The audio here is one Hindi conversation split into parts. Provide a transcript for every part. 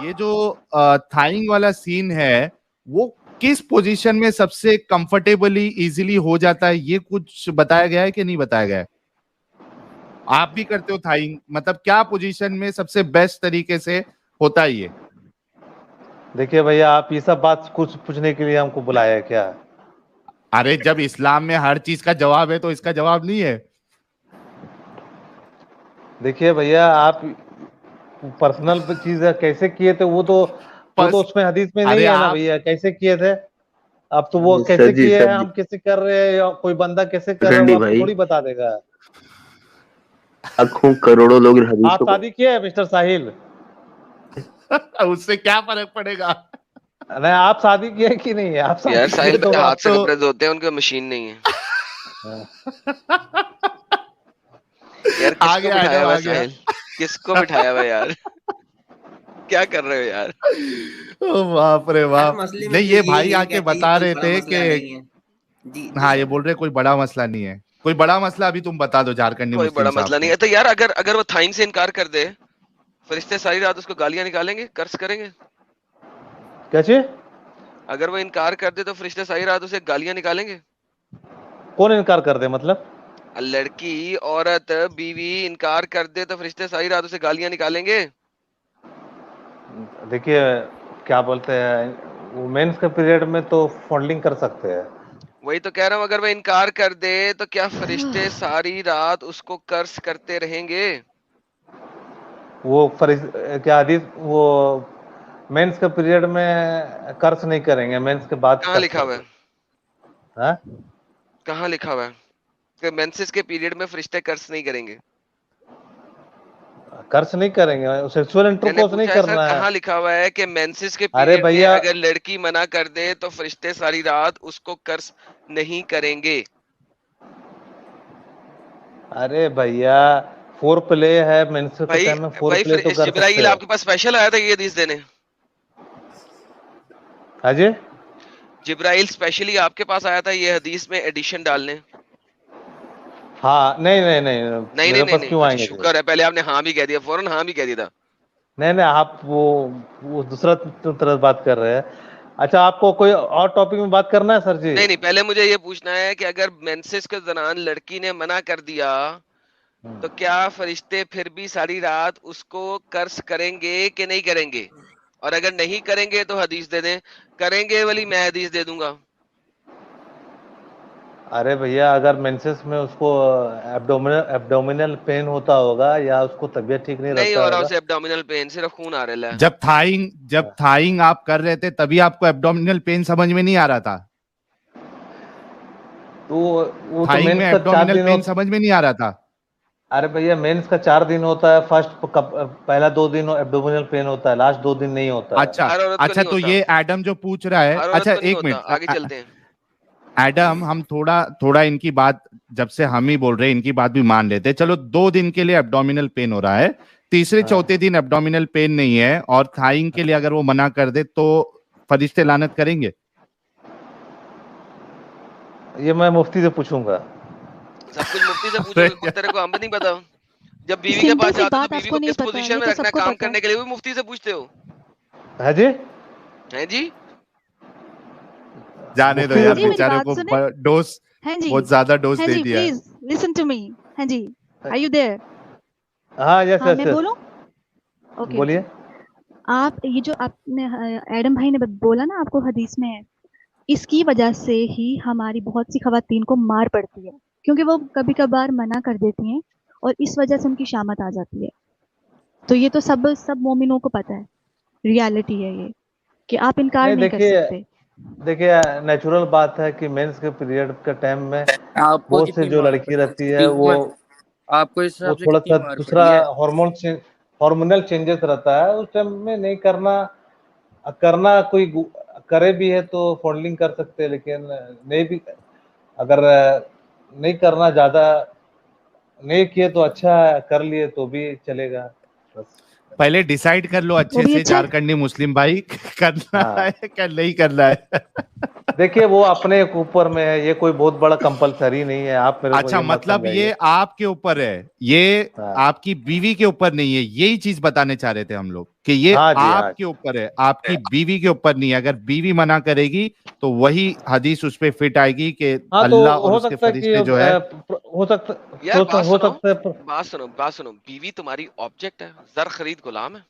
ये जो थाइंग वाला सीन है वो किस पोजीशन में सबसे कंफर्टेबली इजीली हो जाता है, ये कुछ बताया गया है कि नहीं बताया गया है? आप भी करते हो थाइंग, मतलब क्या पोजीशन में सबसे बेस्ट तरीके से होता है ये? देखिए भैया, आप ये सब बात कुछ पूछने के लिए हमको बुलाया है क्या? अरे जब इस्लाम में हर चीज का जवाब है तो इसका जवाब नहीं है? देखिए भैया, आप पर्सनल चीज कैसे किए थे वो तो उसमें हदीस में अरे नहीं है ना आप भैया, कैसे किए थे? अब तो वो सर कैसे जी, किए सर हैं, जी, हम कैसे कर रहे हैं, या कोई बंदा कैसे कर रहा है, रंडी वो आपको भाई, थोड़ी बता देगा। लाखों करोड़ों लोग इन आप हदीसों को शादी किए हैं मिस्टर साहिल? उससे क्या फर्क पड़ेगा? नहीं, आप शादी किए कि नहीं है? आप यार शादी साहिल किए तो हाथ आप से तो कपड़े धोते हैं, उनके मशीन नहीं है। यार आ किसको गया बिठाया एडम, हुआ आ है गया। साहिल? किसको बिठाया हुआ है यार? क्या कर रहे हो यार? ओ बाप रे यार बाप। मसले में नहीं, तो ये ये भाई यही आके कहते हैं कि बता कोई रहे बड़ा थे मसला कि नहीं है। जी हाँ, ये सर। बोल रहे कोई बड़ा मसला नहीं है, कोई बड़ा मसला अभी तुम बता दो झारखंडी कोई मुस्लिम बड़ा साहब मसला नहीं को। है। तो यार अगर अगर वो थाइंग से इनकार कर दे, फरिश्ते सारी रात उसको गालियां निकालेंगे, कर्ज करेंगे? क्या चीज? अगर वो इनकार कर दे तो फरिश्ते सारी रात उसे गालियां निकालेंगे? कौन इनकार कर दे मतलब? लड़की, औरत, बीवी इनकार कर दे तो फरिश्ते सारी रात उसे गालियां निकालेंगे? देखिए, क्या बोलते हैं, वुमेन्स के पीरियड में तो फॉन्डिंग कर सकते हैं। वही तो कह रहा हूँ, अगर वो इनकार कर दे तो क्या फरिश्ते सारी रात उसको कर्ज करते रहेंगे? वो क्या हदीस, वो मेंस के पीरियड में कर्ज नहीं करेंगे, मेंस के बाद कहाँ कर्ज लिखा हुआ है? करते हैं। कहाँ लिखा हुआ है कि मेंसेस के पीरियड में फरिश्ते कर्ज नहीं करेंगे? कर्ज नहीं करेंगे, सेक्सुअल मैंने इंटरकोर्स नहीं पूछा है सर, करना है। कहाँ लिखा हुआ है कि मेंसेस के अरे पीरियड में भैया, अगर लड़की मना कर दे तो फरिश्ते सारी रात उसको कर्ज नहीं करेंगे? अरे भैया, फोर प्ले है, मेंस के भाई टाइम में फोर भाई प्ले फिर तो कर सकते जिब्राइल हैं। आपके पास स्पेशल आया था ये हदीस देने? हाँ जी। जिब्राइल स्पेशली आपके पास आया था ये हदीस में एडिशन डालने? हाँ, नहीं नहीं नहीं, नहीं मेरे नहीं नहीं पास नहीं, क्यों अच्छा आएंगे जी? शुक्र है, पहले आपने हाँ भी कह दिया, फौरन हाँ भी कह दिया था। नहीं नहीं, आप वो दूसरा तरह बात कर रहे हैं। अच्छा, आपको कोई और टॉपिक में बात करना है सर जी? नहीं नहीं, पहले मुझे ये पूछना है कि अगर मेंसेस के दौरान लड़की ने मना कर दिया तो क्या फरिश्ते फिर भी सारी रात उसको कर्ज करेंगे कि नहीं करेंगे? और अगर नहीं करेंगे तो हदीस दे दें, करेंगे वाली मैं हदीस दे दूंगा। अरे भैया, अगर मेंसेस में उसको एब्डोमिनल पेन होता होगा, या उसको तबीयत ठीक नहीं नहीं रहता हो रहा होगा। उसे एब्डोमिनल पेन, सिर्फ खून आ रहा है। जब थाइंग आप कर रहे थे तभी आपको एब्डोमिनल पेन समझ में नहीं आ रहा था? तो वो तो थाइंग में मेंस का 4 एब्डोमिनल दिन पेन समझ में नहीं आ रहा था? अरे भैया, मेंस का 4 दिन होता है, पहला 2 दिन एब्डोमिनल पेन होता है, लास्ट 2 दिन नहीं होता है। अच्छा हर औरत को अच्छा, नहीं तो होता, ये एडम जो पूछ रहा है, हर औरत अच्छा को नहीं एक होता। मिनट आगे चलते हैं। एडम, हम थोड़ा थोड़ा इनकी बात, जब से हम ही बोल रहे हैं इनकी बात भी मान लेते हैं। चलो 2 दिन के लिए एब्डोमिनल पेन हो रहा है, तीसरे चौथे दिन एब्डोमिनल पेन नहीं है, और थाइंग के लिए अगर वो मना कर दे तो फरिश्ते लानत करेंगे? ये मैं मुफ्ती से पूछूंगा। सब कुछ मुफ्ती से पूछोगे, खुद तेरे को हम नहीं पता? जब बीवी के सिंपल पास सी जाते हो तो बात बीवी आपको को नहीं किस पता, पोजीशन ये में तो रखना है सबको काम पता है। करने के लिए, भी मुफ्ती से पूछते हो? है जी? हैं जी? जाने दो मुफ्ती यार, से जी मेरी बेचारे बात को सुने। डोज, हैं जी, बहुत ज्यादा डोज हैं दे जी, दिया है। Please listen to me. हैं जी, आर यू देयर? हाँ, यस हाँ, यस मैं यस, बोलूं? ओके। बोलिए। आप ये जो आपने एडम भाई ने बोला ना, आपको हदीस में है, इसकी वजह से ही हमारी बहुत सी खवातीन को मार पड़ती है, क्योंकि वो कभी कभार मना कर देती हैं और इस वजह से उनकी शामत आ जाती है। तो ये तो सब सब मोमिनों को पता है, रियलिटी है ये, कि आप इनकार नहीं, नहीं कर देखिए सकते। देखिए, नेचुरल बात है कि मेंस के पीरियड के टाइम में आपको बहुत से कितनी जो मार लड़की पड़ी रहती है, स्पीक वो मत। आपको इस वो हिसाब से थोड़ा कितनी सा मार दूसरा पड़ी है? हार्मोनल चेंजेस रहता है, उस टाइम में नहीं करना। करना कोई करे भी है तो फॉन्डलिंग कर सकते हैं, लेकिन नहीं भी, अगर नहीं करना, ज्यादा नहीं किए तो अच्छा है, कर लिए तो भी चलेगा। बस। पहले डिसाइड कर लो वो अच्छे भी से अच्छा है। झारखंडी मुस्लिम भाई, करना हाँ, है क्या नहीं करना है। देखिए वो अपने ऊपर में है, ये कोई बहुत बड़ा कंपलसरी नहीं है, आप मेरे को अच्छा ये मत मतलब ये समझाइए। आपके ऊपर है, ये हाँ आपकी बीवी के ऊपर नहीं है, यही चीज बताने चाह रहे थे हम लोग कि ये हाँ जी, हाँ आपके ऊपर है, आपकी बीवी के ऊपर नहीं है। अगर बीवी मना करेगी तो वही हदीस उस पे फिट आएगी कि हाँ, तो अल्लाह और हो उसके सकता है कि फरिश्ते जो है। हो सकता यार बात हो सुनो, सकता है। बात सुनो, बीवी तुम्हारी ऑब्जेक्ट है, जर खरीद गुलाम है।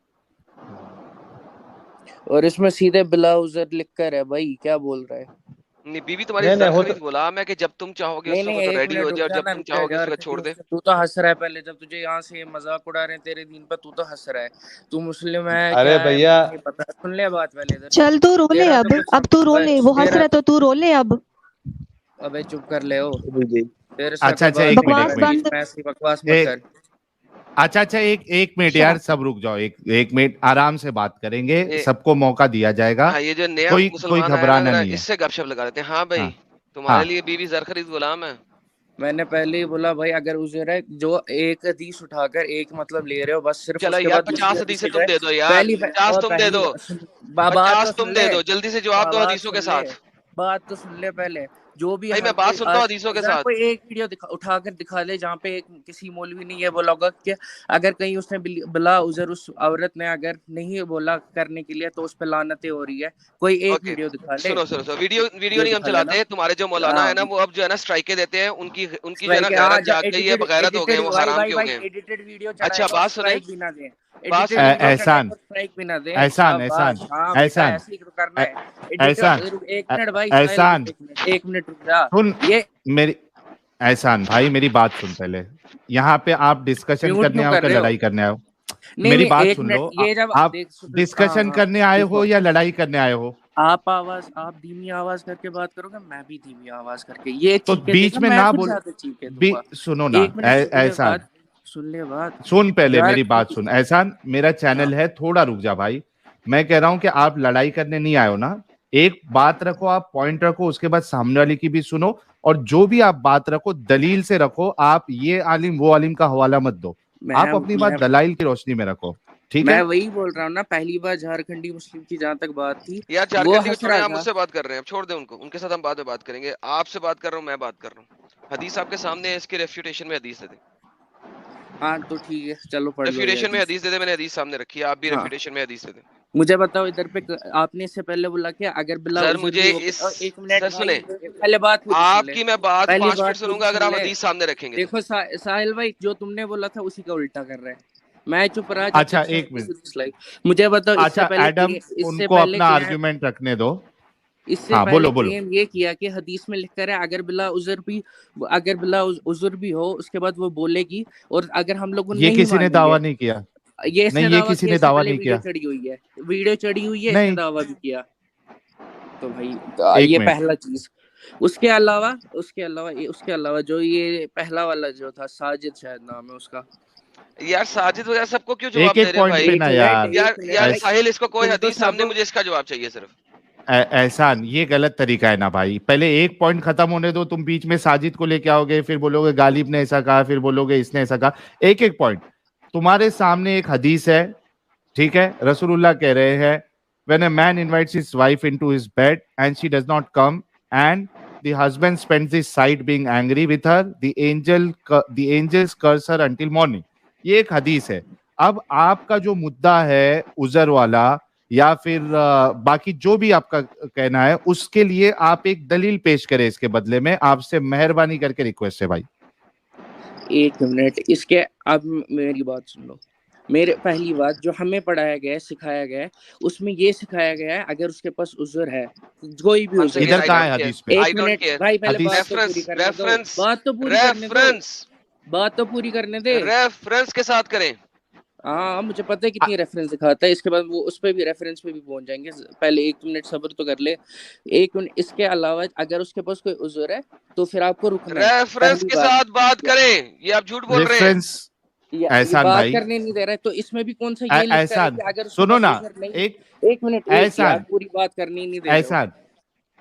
और इसमें सीधे बिला उजर लिख कर है भाई, क्या बोल रहा है? नहीं, बीवी तुम्हारी नहीं जर नहीं हो खरीद गुलाम है कि जब तुम चाहोगे नहीं उस नहीं, वक्त एक रेडी हो मिनट जाए रुक और जब जाना, तुम रुक जा चाहोगे उस यार। वक्त छोड़ दे। तू तो हंस रहा है, पहले जब तुझे यहाँ से ये मजाक उड़ा रहे हैं तेरे दीन पर, तू तो हंस रहा है। तू मुस्लिम है अरे क्या है भैया, मुझे नहीं पता। सुन ले बात पहले इधर। चल तू रो ले, तेरा तो अब कुछ अब तू रो ले, वो हंस तेरा रहा है तो तू रो ले अब। अबे चुप कर ले ओ। तेरे साथ अच्छा कोई अच्छा, बात एक नहीं मिनट कर एक बकवास रहा, मिनट बीच बंद। में ऐसी बकवास मत कर। अच्छा अच्छा, एक मिनट Shut यार, up. सब रुक जाओ, एक मिनट आराम से बात करेंगे, ये सबको मौका दिया जाएगा। हाँ, ये जो नया कोई मुसलमान आया ना, घबराना जरा नहीं है। इससे गपशप लगा लेते हैं। हाँ भाई, हाँ तुम्हारे हाँ, लिए बीवी जर खरीद गुलाम है। मैंने पहले ही बोला भाई, अगर उजर है जो एक हदीस उठाकर एक मतलब ले रहे हो बस सिर्फ, चलो उसके यार, बाद दूसरी 50 हदीस हदीसें की तुम जाए। दे दो यार, 50 और तुम दे पहली दो, बात तो 50 सुन तुम ले। दे दो, जल्दी से जवाब दो बात हदीसों के सुन ले, साथ। बात तो सुन ले पहले। जो भी भाई मैं बात सुनता हूँ हदीसों के जरा साथ। कोई एक वीडियो उठाकर दिखा दे जहाँ पे एक किसी मौलवी ने ये बोला होगा कि अगर कहीं उसने बिला उजर उस औरत ने अगर नहीं बोला करने के लिए तो उस पर लानतें हो रही है। कोई एक ओके, वीडियो दिखा ले। सुनो, वीडियो ये नहीं हम दिखा चलाते देना। हैं। तुम्हारे जो मौलाना है हाँ ना, वो अब जो है ना स्ट्राइके देते हैं, उनकी उनकी जो है ना स्ट्राइक, हाँ गैरत जाग गई है, एडिटेड बगैरत हो गए हैं, एडिटेड वो भाई हराम भाई के हो भाई गए हैं। एडिटेड वीडियो अच्छा चढ़ाएगा और बात सुने, स्ट्राइक भी ना दे। बात एडिटेड सुनो। वीडियो चढ़ाएगा एहसान और स्ट्राइक भी ना दे। एहसान एहसान शाबाश, हाँ बेटा एहसान ऐसे ही तो करना है। एहसान एडिटर एक मिनट भाई, साहिल एहसान, रुक एक मिनट रुक जा। सुन ये मेरी, एहसान भाई मेरी बात सुन पहले। यहाँ पे आप डिस्कशन म्यूट करने क्यों आओ कर क्या रहे हो? लड़ाई करने आओ? नहीं मेरी नहीं, बात एक सुन मिनट, लो। ये जब आप देख हाँ डिस्कशन हाँ करने आए हो देखो, या लड़ाई करने आए हो? आप धीमी आवाज करके बात करोगे, मैं भी धीमी आवाज करके। ये तो चीखे बीच देगा, में मैं ना खुद बोल, ज्यादा चीखे दूंगा। सुनो ना। एक मिनट सुन ले एहसान, बात, सुन ले बात। सुन पहले यार मेरी बात सुन। एहसान, मेरा हाँ चैनल है, थोड़ा रुक जा भाई। मैं कह रहा हूं कि आप लड़ाई करने नहीं आए हो ना। एक बात रखो, आप पॉइंट रखो, उसके बाद सामने वाले की भी सुनो, और जो भी आप बात रखो दलील से रखो। आप ये आलिम वो आलिम का हवाला मत दो, आप अपनी बात मैं दलाइल की रोशनी में रखो, ठीक मैं है? वही बोल रहा हूँ ना। पहली बार झारखंडी मुस्लिम की जहां तक बात थी, यार वो झारखंडी को हंस छोड़े, रहा आप था। मुझसे बात कर रहे हैं, अब छोड़ दे उनको, उनके साथ हम बाद में बात करेंगे। आपसे बात कर रहा हूँ, मैं बात कर रहा हूँ। हदीस आपके सामने है, इसके रेफ्यूटेशन में हदीस दे दे। हाँ तो ठीक है, चलो पढ़ लो ये रेफ्यूटेशन में हदीस। हदीस दे दे, मैंने हदीस सामने रखी है, आप भी हाँ रेफ्यूटेशन में हदीस दे दे। मुझे बताओ इधर पे आपने इससे पहले बोला कि अगर बिला सर उजुर मुझे भी इस हो। एक मिनट सर भाई, सुने, पहले बात पूरी सुन ले। आपकी मैं बात पहली 5 मिनट बात पूरी सुनूंगा अगर सुन आप ले। हदीस सामने रखेंगे तो। देखो साहिल भाई, जो तुमने बोला था उसी का उल्टा कर रहा है। मैं चुप रहा जब अच्छा तक एक मिनट, मुझे बताओ अच्छा एडम, इससे उनको पहले अपना क्लेम आर्ग्यूमेंट रखने दो। इससे हाँ पहले बोलो बोलो। क्लेम ये किया कि हदीस में लिखकर है अगर बिला उजुर भी हो उसके बाद वो बोलेगी। और अगर हम लोग ये नहीं किसी ने दावा मानेंगे, नहीं किया। ये इसने नहीं, ये दावा किसी किया, ने इससे दावा पहले नहीं किया। वीडियो चढ़ी हुई है, इसने नहीं, दावा भी किया। तो भाई एक ये मिनट। पहला चीज। उसके अलावा जो ये पहला वाला जो था, साजिद शायद नाम है उसका। यार साजिद वगैरह सबको क्यों जवाब एक दे एक रहे हो पॉइंट पे भाई? ना यार। यार ऐस, साहिल, इसको कोई तुम तो हदीस सब सामने, मुझे इसका जवाब चाहिए सिर्फ। एहसान, ये गलत तरीका है ना भाई। पहले एक पॉइंट खत्म होने दो, तुम बीच में साजिद को लेके आओगे, फिर बोलोगे गालिब ने ऐसा कहा, फिर बोलोगे इसने ऐसा कहा। एक एक पॉइंट। तुम्हारे सामने एक हदीस है, ठीक है? रसूलुल्लाह कह रहे हैं, when a man invites his wife into his bed and she does not come and the husband spends his sight being angry with her, the angels curse her until morning। ये एक हदीस है। अब आपका जो मुद्दा है उजर वाला, या फिर बाकी जो भी आपका कहना है, उसके लिए आप एक दलील पेश करें। इसके बदले में आपसे मेहरबानी करके रिक्वेस्ट है भाई। एक मिनट, इसके अब मेरी बात सुन लो। मेरे पहली बात, जो हमें पढ़ाया गया है, सिखाया गया है, उसमें ये सिखाया गया है अगर उसके पास उज़र है, कोई भी Once उज़र again, इधर है। कहाँ है हदीस पे? I एक don't मिनट care। भाई, पहले हदीस, बात तो पूरी करने दो। बात तो पूरी करने दो। बात तो पूरी करने दे। रेफरेंस के साथ करें। हाँ मुझे पता है कितनी रेफरेंस दिखाता है, इसके बाद वो उस पे भी रेफरेंस पे भी पहुंच जाएंगे। पहले एक मिनट सब्र तो कर ले। एक मिनट, इसके अलावा अगर उसके पास कोई उज़र है तो फिर आपको रुकना है। रेफरेंस पहली के बात, साथ बात करें, ये आप झूठ बोल रहे हैं। रेफरेंस। ये एहसान बात भाई, करने नहीं दे रहा है, तो इसमें भी कौन सा ये लिखता है एहसान कि अगर उसके सुनो पास ना। उज़र नहीं। एक एक मिनट, एक यार एहसान, पूरी बात करनी नहीं दे रहे हो। एहसान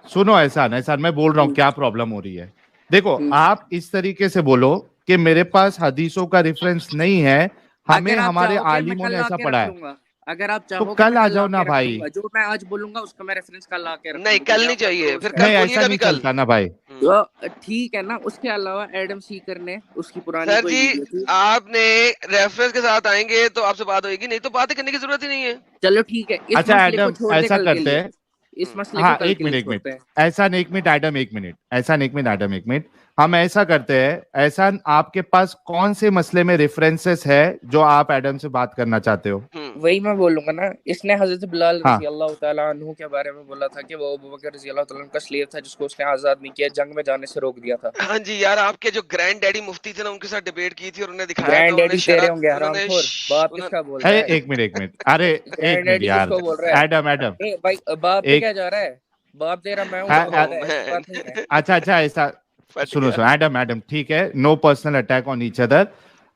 सुनो। एहसान, एहसान मैं बोल रहा हूँ क्या प्रॉब्लम हो रही है। देखो, आप इस तरीके से बोलो कि मेरे पास हदीसों का रेफरेंस नहीं है, हमें अगर आप हमारे चाहोगे मैं आलिमों कल ने ला ऐसा के पढ़ा रख है। लूंगा। अगर आप तो चाहो कल मैं आ कल जाओ आके ना रख भाई। दूंगा, जो मैं आज बोलूंगा उसका मैं रेफरेंस कल आके रख नहीं दूंगा, कल जो नहीं आपने चाहिए, क्लोज फिर करा कल नहीं ऐसा बोलिएगा भी नहीं कल। चलता ना भाई। तो ठीक है ना। उसके अलावा एडम सीकर ने उसकी पुरानी सर कोई जी वीडियो थी, आपने रेफरेंस के साथ आएंगे तो आपसे बात होगी, नहीं तो बातें करने की जरूरत ही नहीं है। चलो ठीक है, इस अच्छा मसले को एडम छोड़ दे ऐसा कल के करते लिए, हैं, इस मसले हाँ को कल एक के लिए मिनट एक मिनट, छोड़ते हैं। ऐसा नहीं, एक मिनट एडम, एक मिनट, ऐसा नहीं, एक मिनट एडम, एक मिनट, हम ऐसा करते हैं, ऐसा आपके पास कौन से मसले में रेफरेंसेस है जो आप एडम से बात करना चाहते हो? वही मैं बोलूंगा ना, इसने हजरत बिलाल हाँ रजी अल्लाह ताला अन्हु के बारे में बोला था कि वो अबू बकर रजी अल्लाह ताला अन्हु का स्लेव था जिसको उसने आजाद नहीं किया, जंग में जाने से रोक दिया था। हाँ जी यार, आपके जो ग्रैंड डैडी मुफ्ती थे ना, उनके साथ डिबेट की थी और उन्हें दिखाया था, ग्रैंड उन्होंने डैडी तेरे शरत, होंगे उन्होंने हरामखोर, बाप किसका बोल रहा है? एक मिनट, एक मिनट, अरे ग्रैंड एक मिनट डैडी यार, किसको बोल रहा है? एडम एडम ए भाई, बाप पे एक क्या जा रहा है? बाप तेरा मैं हूँ, हाँ, तो बोल रहा है, ऐसी बात नहीं है। अच्छा अच्छा ऐसा, फट सुनो गया। सुनो एडम एडम, ठीक है, no personal attack on each other.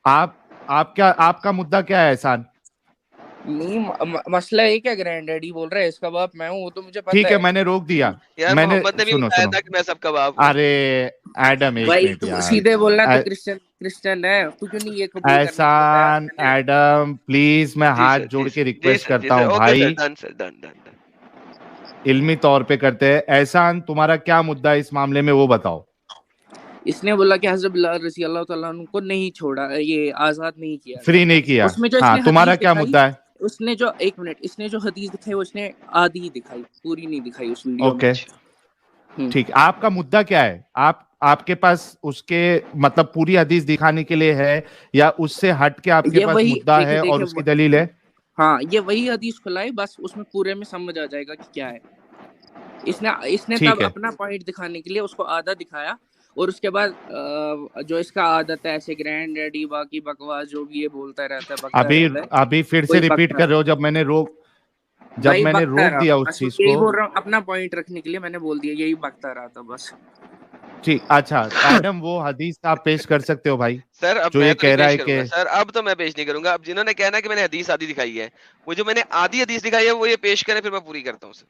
आप क्या, आपका मुद्दा क्या है एहसान? नहीं मसला एक है, ग्रैंड डैडी बोल रहा है इसका बाप मैं हूँ, वो तो मुझे पता ठीक है, है। मैंने रोक दिया, यार मैंने, मोहम्मद ने भी सुनो बताया सुनो, था कि मैं सबका बाप हूँ। अरे एडम एक भाई मिनट तू यार, सीधे बोलना, तो ए- क्रिश्चियन है, तू क्यों नहीं ये कबूल करने के लिए तैयार एहसान पहले? एडम प्लीज, मैं जी हाथ सर, जोड़ जी के सर, जी रिक्वेस्ट सर, जी करता सर, हूँ ओके सर, भाई, done sir, done done done. इल्मी तौर पे करते हैं। एहसान तुम्हारा क्या मुद्दा है इस मामले में, वो बताओ। इसने बोला कि हज़रत बिलाल रज़ी अल्लाह ताला अन्हु को नहीं छोड़ा, ये आजाद नहीं किया फ्री गया। नहीं किया, उसमें जो हाँ इसने तुम्हारा हदीस क्या दिखाई, मुद्दा है? उसने जो, एक मिनट, इसने जो हदीस दिखाई वो इसने आधी दिखाई, पूरी नहीं दिखाई उस वीडियो में। ओके ठीक, आपका मुद्दा क्या है? आपके पास उसके मतलब पूरी हदीस दिखाने के लिए है, या उससे हट के आपके ये पास वही मुद्दा देखे है और देखे उसकी दलील है? हाँ, ये वही हदीस खुलाई, बस उसमें पूरे में समझ आ जाएगा कि क्या है। इसने तब ठीक है, अपना पॉइंट दिखाने के लिए उसको आधा दिखाया, और उसके बाद जो इसका आदत है ऐसे ग्रैंड डैडी बाकी बकवास जो भी ये बोलता रहता है, बकता अभी रहता है, अभी फिर से वही रिपीट बकता कर रहे रहा। हो, जब भाई मैंने बकता रोक रहा, दिया उस बस चीज यही को। बोल रहा हूँ, अपना पॉइंट रखने के लिए मैंने बोल दिया, यही बकता रहा था बस। ठीक, अच्छा एडम वो हदीस आप पेश कर सकते हो भाई, सर अब जो मैं ये तो कह नहीं रहा पेश है करूंगा कि, सर, अब तो मैं पेश नहीं करूंगा। अब जिन्होंने कहना है कि मैंने हदीस आधी दिखाई है, वो जो मैंने आधी हदीस दिखाई है वो ये पेश करें, फिर मैं पूरी करता हूँ सर।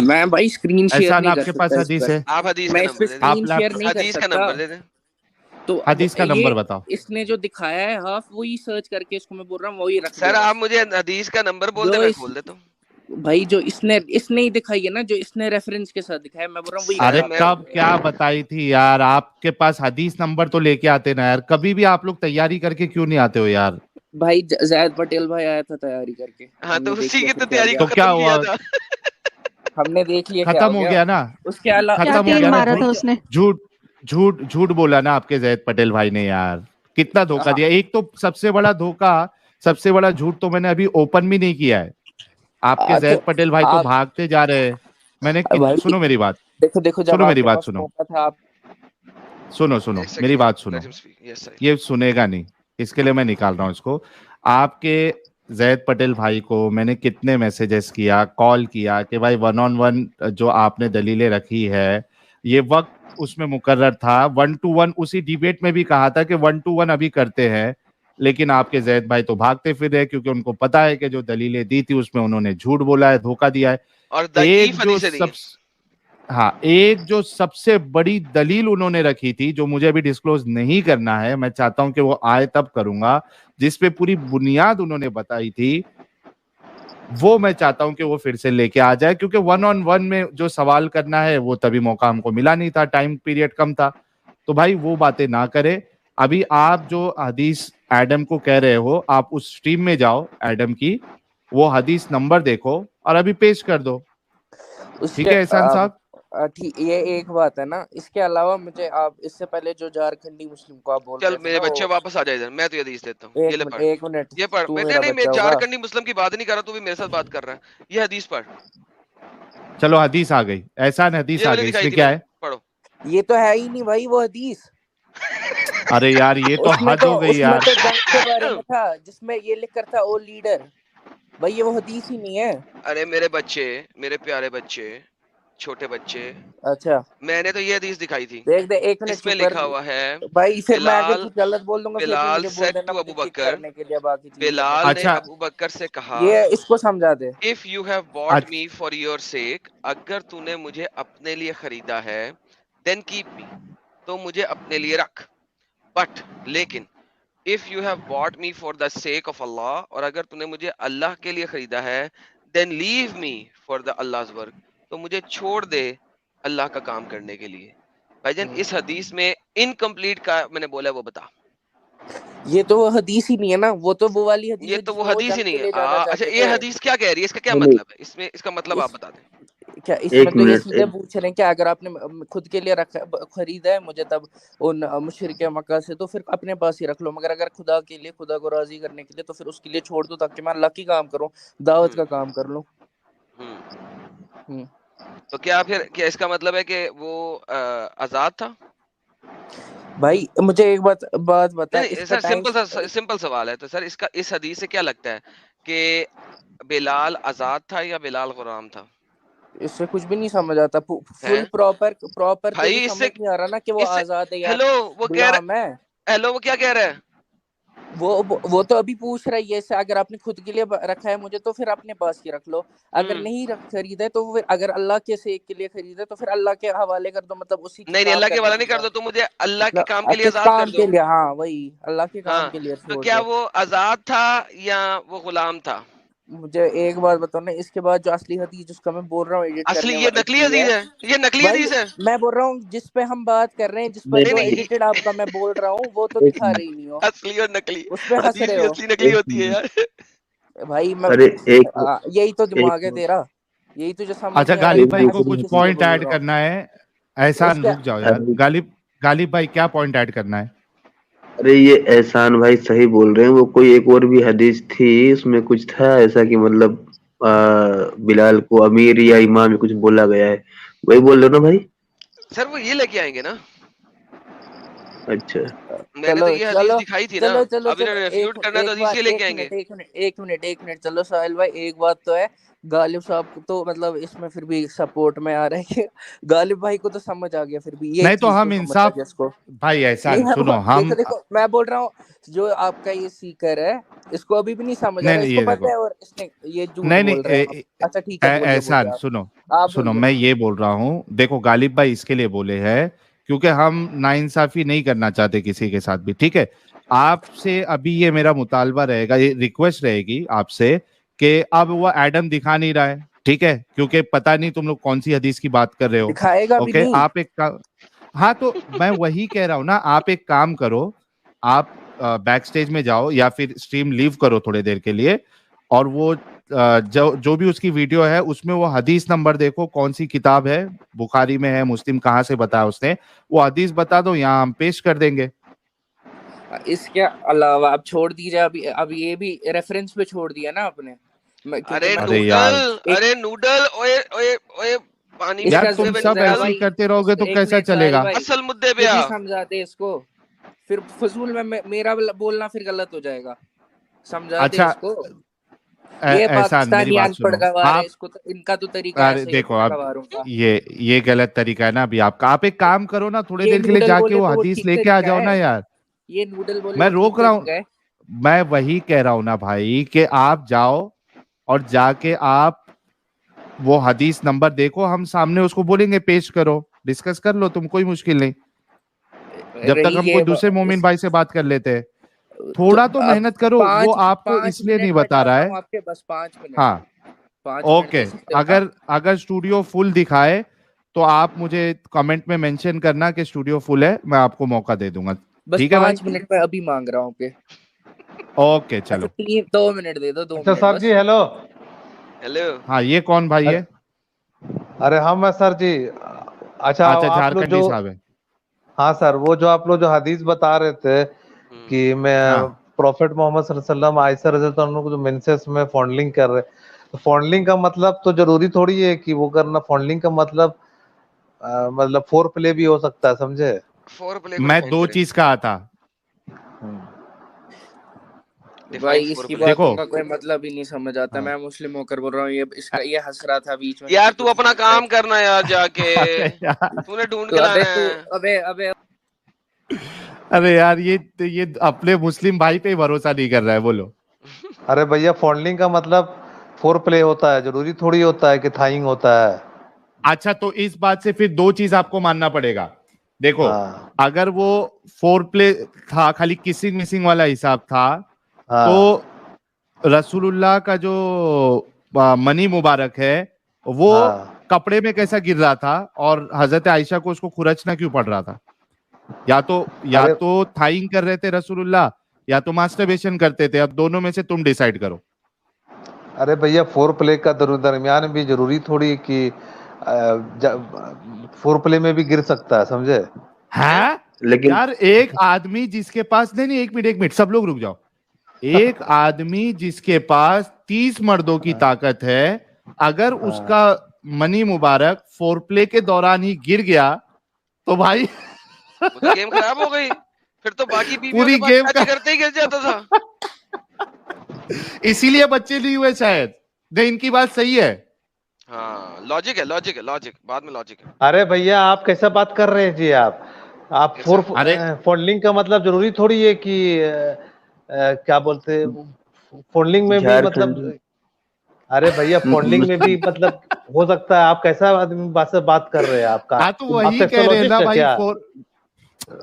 मैं भाई स्क्रीन शेयर एहसान नहीं कर आपके पास सकता इस हदीस पर, है? आप हदीस का मैं इस पे नंबर दे दें, आप स्क्रीन शेयर नहीं कर हदीस का सकता। नंबर दे दें। तो हदीस का ये नंबर बताओ। इसने जो दिखाया है हाफ, वही सर्च करके इसको मैं बोल रहा हूँ वही रख दे सर बस। आप मुझे हदीस का नंबर बोल दे, जो मैं इस खोल देता हूँ। भाई जो इसने ही दिखाई है ना, जो इसने रेफरेंस के साथ दिखाया, मैं बोल रहा हूँ वही अरे सर रख मैं कब क्या बताई थी यार, आपके पास हदीस नंबर तो लेके आते ना यार, कभी भी आप लोग तैयारी करके क्यों नहीं आते हो यार? भाई जायद पटेल भाई आया था तैयारी करके, हाँ, तो हमने देख उसी लिया की फिर तो क्या तैयारी हो को तो गया, क्या खत्म किया हुआ? था। हमने देख लिया क्या खत्म हो हो गया। गया ना, उसके अलावा क्या खत्म हो तीर गया ना। मारा था झूठ उसने? झूठ झूठ झूठ बोला ना आपके जैद पटेल भाई ने यार, कितना धोखा दिया। एक तो सबसे बड़ा धोखा, सबसे बड़ा झूठ तो मैंने अभी ओपन भी नहीं किया है। आपके तो जैद पटेल भाई तो आप भागते जा रहे हैं। भाई सुनो मेरी बात, देखो जब सुनो मेरी आपके बात, पास सुनो मौका था आप सुनो सुनो एक मेरी सेकंड, बात सुनो, let him speak. Yes sir. ये सुनेगा नहीं, इसके लिए मैं निकाल रहा हूँ इसको। आपके जैद पटेल भाई को मैंने कितने मैसेजेस किया, कॉल किया कि भाई 1-on-1 जो आपने दलीलें रखी है, ये वक्त उसमें मुकर्रर था, 1-to-1 उसी डिबेट में भी कहा था कि 1-to-1 अभी करते हैं, लेकिन आपके जैद भाई तो भागते फिर रहे, क्योंकि उनको पता है कि जो दलीलें दी थी उसमें उन्होंने झूठ बोला है, धोखा दिया है। और एक दईफ जो हदीसें दी हैं। हाँ, एक जो सबसे बड़ी दलील उन्होंने रखी थी, जो मुझे अभी डिस्क्लोज नहीं करना है, मैं चाहता हूं कि वो आए तब करूंगा, जिसपे पूरी बुनियाद उन्होंने बताई थी, वो मैं चाहता हूं कि वो फिर से लेके आ जाए, क्योंकि 1-on-1 में जो सवाल करना है वो तभी मौका हमको मिला नहीं था, टाइम पीरियड कम था। तो भाई वो बातें ना करे। अभी आप जो हदीस एडम को कह रहे हो, आप उस स्ट्रीम में जाओ एडम की, वो हदीस नंबर देखो और अभी पेश कर दो। ठीक है एहसान साहब? ठीक, ये एक बात है ना। इसके अलावा मुझे आप इससे पहले जो झारखंडी मुस्लिम को आप बोल चल रहे थे मेरे ना, बच्चे वो वापस आ जाए इधर, मैं तो ये हदीस देता हूँ, ये ले पढ़, एक मिनट ये पढ़। तू मैं मेरा नहीं, मैं बच्चा होगा। झारखंडी मुस्लिम की बात नहीं कर रहा, तू भी मेरे साथ बात कर रहा है। ये हदीस पढ़, चलो हदीस आ गई, एहसान हदीस ये आ वाली गई, दिखाई इसमें थी क्या मैंने, है? पढ़ो। ये तो है ही नहीं भाई वो हदीस। अरे यार ये तो हद हो गई उसमें यार। तो जंग के बारे में था, जिसमें ये लिख कर था ओ लीडर। भाई ये वो हदीस ही नहीं है। अरे मेरे बच्चे, मेरे प्यारे बच्चे, छोटे बच्चे, अच्छा मैंने तो ये हदीस दिखाई थी। देख दे, एक मिनट इसमें चुप कर। लिखा हुआ है, भाई फिर मैं अगर बिलाल कुछ गलत बोल दूंगा फिर भी बिलाल मुझे बोल सेड देना, टू मुझे अबू चीट बकर, करने के लिए बाकी चीजें करने बिलाल के ने अच्छा अबू बकर से कहा, लिए। ये इसको समझा दे। इफ यू हैव बॉट अच्छा, मी फॉर योर सेक, अगर तूने मुझे अपने लिए खरीदा है, देन कीप मी, तो मुझे अपने लिए रख, बट लेकिन if you have bought me for the sake of Allah, और अगर तूने मुझे अल्लाह के लिए खरीदा है, then leave me for the Allah's work, तो मुझे छोड़ दे अल्लाह का काम करने के लिए। भाईजान इस हदीस में इनकम्प्लीट का मैंने बोला वो बता। ये तो वो हदीस ही नहीं है ना, वो तो वो वाली हदीस ये है तो वो जिसमें हदीस ही जंग नहीं के है। लिए जाना अच्छा चाहते ये थे। हदीस क्या कह रही है, इसका क्या नहीं, मतलब है, इसमें इसका मतलब आप बता दें। क्या इसमें एक तो ये मिनट, सीधे पूछ रहे हैं कि अगर आपने खुद के लिए खरीदा है मुझे तब उन मुशरिक मक्का से, तो फिर अपने पास ही रख लो, मगर अगर खुदा के लिए, खुदा को राजी करने के लिए, तो फिर उसके लिए छोड़ दो ताकि मैं अल्लाह की काम करूं, दावत का काम कर लूं। तो क्या फिर क्या इसका मतलब है कि वो आजाद था? भाई मुझे एक बात बता, नहीं सर, सिंपल सवाल है। तो सर इसका इस हदीस से क्या लगता है कि बिलाल आजाद था या बिलाल गुलाम था? इससे कुछ भी नहीं समझ आता, फुल प्रॉपर तो भाई ये समझ नहीं आ रहा ना कि वो आजाद है या गुलाम है। हेलो वो क्या कह रहा है? वो तो अभी पूछ रहा है ये से, अगर आपने खुद के लिए रखा है मुझे तो फिर अपने पास ही रख लो, अगर नहीं खरीदा है तो फिर अगर अल्लाह के सेक के लिए खरीदा है तो फिर अल्लाह के हवाले कर दो, मतलब उसी नहीं अल्लाह के हवाले नहीं कर दो, तो मुझे अल्लाह के काम के लिए आजाद कर दो। के लिए, हाँ वही अल्लाह के काम के लिए तो क्या वो आजाद था या वो गुलाम था? मुझे एक बात बताओ ना, इसके बाद जो असली हदीस जिसका मैं बोल रहा हूँ एडिट असली करने ये नकली हदीस है, ये नकली हदीस है। मैं बोल रहा हूँ जिस पे हम बात कर रहे हैं, जिस पर जो एडिटेड आपका मैं बोल रहा हूँ वो तो दिखा रही नहीं हो। असली और नकली, उस पे हंस रहे हो। असली नकली होती है यार। भाई मैं यही तो दिमाग है तेरा, यही तो जो समझ। अच्छा गालिब भाई को कुछ पॉइंट ऐड करना है, एहसान रुक जाओ यार। गालिब भाई क्या पॉइंट ऐड करना है? अरे ये एहसान भाई सही बोल रहे हैं, वो कोई एक और भी हदीस थी, उसमें कुछ था ऐसा कि मतलब बिलाल को अमीर या इमाम कुछ बोला गया है, वही बोल रहे हो ना भाई? सर वो ये लेके आएंगे ना। अच्छा मैंने तो ये हदीस दिखाई थी ना, अब इन्होंने रिफ्यूट करना तो इसी लेके आएंगे। एक मिनट चलो साहिल भाई, एक बात तो है, गालिब साहब को तो मतलब इसमें फिर भी सपोर्ट में आ रहा है कि गालिब भाई को तो समझ आ गया, फिर भी ये नहीं तो हम इंसाफ भाई ऐसा सुनो, हम देखो मैं बोल रहा हूँ जो आपका ये सीकर है इसको अभी भी नहीं समझ आ रहा, इसको पता है और इसने ये झूठ बोल रहा है। अच्छा ठीक है, एहसान सुनो मैं ये बोल रहा हूँ, देखो गालिब भाई इसके लिए बोले हैं क्योंकि हम नाइंसाफी नहीं करना चाहते किसी के साथ भी, ठीक है। आपसे अभी ये मेरा मुतालबा रहेगा, ये रिक्वेस्ट रहेगी आपसे कि अब वो एडम दिखा नहीं रहा है, ठीक है, क्योंकि पता नहीं तुम लोग कौन सी हदीस की बात कर रहे हो। दिखाएगा भी नहीं। आप एक हाँ तो मैं वही कह रहा हूँ ना, आप एक काम करो, आप बैक स्टेज में जाओ या फिर स्ट्रीम लीव करो थोड़ी देर के लिए, और वो जो भी उसकी वीडियो है उसमें वो हदीस नंबर देखो, कौन सी किताब है, बुखारी में है, मुस्लिम कहाँ से बताया उसने, वो हदीस बता दो, यहाँ हम पेश कर देंगे। इसके अलावा आप छोड़ दीजिए, अभी ये भी रेफरेंस पे छोड़ दिया ना आपने। अरे नूडल ओए पानी यार तुम सब ऐसे ही करते रहोगे तो कैसा चलेगा? असल मुद्दे पे आप समझाते इसको, फिर फजूल में मेरा बोलना फिर गलत हो जाएगा, समझाते इसको। ये पाकिस्तानी अनपढ़ गवार है, इसको तो इनका तो तरीका है। देखो आप ये गलत तरीका है ना अभी आपका। आप एक काम करो ना, थोड़ी देर के लिए जाके वो हदीस लेके आ जाओ ना यार। ये नूडल बोले मैं रोक रहा हूँ, मैं वही कह रहा हूँ ना भाई कि आप जाओ और जाके आप वो हदीस नंबर देखो, हम सामने उसको बोलेंगे पेश करो, डिस्कस कर लो, तुम कोई मुश्किल नहीं। जब तक हम कोई दूसरे मोमिन भाई से बात कर लेते हैं, थोड़ा तो मेहनत करो। वो आपको इसलिए नहीं बता रहा है आपके बस 5 मिनट। हाँ ओके, अगर स्टूडियो फुल दिखाए तो आप मुझे कमेंट में मेंशन करना कि स्टूडियो फुल है, मैं आपको मौका दे दूंगा। ठीक है भाई, 5 मिनट में अभी मांग रहा हूँ पे। ओके चलो 2 मिनट दे दो, 2 मिनट। सर जी हेलो। हाँ ये कौन भाई है? अरे हम है सर जी। अच्छा झारखंडी साहब है। हाँ सर, वो जो आप लोग जो हदीस बता रहे थे कि मैं प्रॉफेट मोहम्मद सल्लल्लाहु अलैहि वसल्लम आयशा रज़ियल्लाहु अन्हा को जो मेंसेस में फॉन्डलिंग कर रहे, तो फॉन्डलिंग का मतलब तो जरूरी थोड़ी है कि वो करना। फॉन्डलिंग का मतलब फोर प्ले भी हो सकता है, समझे? मैं 2 चीज कहा था भाई, इसकी बातों का कोई मतलब ही नहीं समझ आता। मैं मुस्लिम होकर बोल रहा हूँ, ये हंस रहा था बीच में। यार तू अपना काम करना यार जाके, तूने ढूंढ के लाना है। अबे अरे यार ये अपने मुस्लिम भाई पे भरोसा नहीं कर रहा है, बोलो। अरे भैया फॉन्डलिंग का मतलब फोर प्ले होता है, जरूरी थोड़ी होता है कि थाइंग होता है। अच्छा तो इस बात से फिर 2 चीज आपको मानना पड़ेगा। देखो हाँ अगर वो फोर प्ले था, खाली किसिंग मिसिंग वाला हिसाब था, हाँ तो रसूलुल्लाह का जो मनी मुबारक है वो हाँ कपड़े में कैसा गिर रहा था, और हजरत आयशा को उसको खुरचना क्यों पड़ रहा था? या अरे तो थाइंग कर रहे थे रसूलुल्लाह, या तो मास्टरबेशन करते थे। अब दोनों में से तुम डिसाइड करो। अरे भैया, फोर प्ले का दरमियान भी जरूरी थोड़ी कि फोर प्ले में भी गिर सकता है, समझे? है लेकिन यार, एक आदमी जिसके पास, नहीं एक मिनट सब लोग रुक जाओ। एक आदमी जिसके पास 30 मर्दों की ताकत है, अगर उसका मनी मुबारक फोर प्ले के दौरान ही गिर गया तो भाई वो तो गेम खराब हो गई, फिर तो बाकी बीवियों पूरी के पास गेम टच करते ही गिर जाता था। इसीलिए बच्चे नहीं हुए शायद। नहीं, इनकी बात सही है। हाँ, लॉजिक है, बाद में लॉजिक है। अरे भैया, आप कैसा बात कर रहे हैं जी? आप कैसा? अरे फोल्डिंग का मतलब जरूरी थोड़ी है कि क्या बोलते फोल्डिंग में भी मतलब। झारखंड अरे भैया, फोल्डिंग में भी मतलब हो सकता है। आप कैसा आदमी बात कर रहे हैं? आपका हाँ, तो आप वही कह रहे हैं सेक्सोलॉजिस्ट ना है भाई, क्या?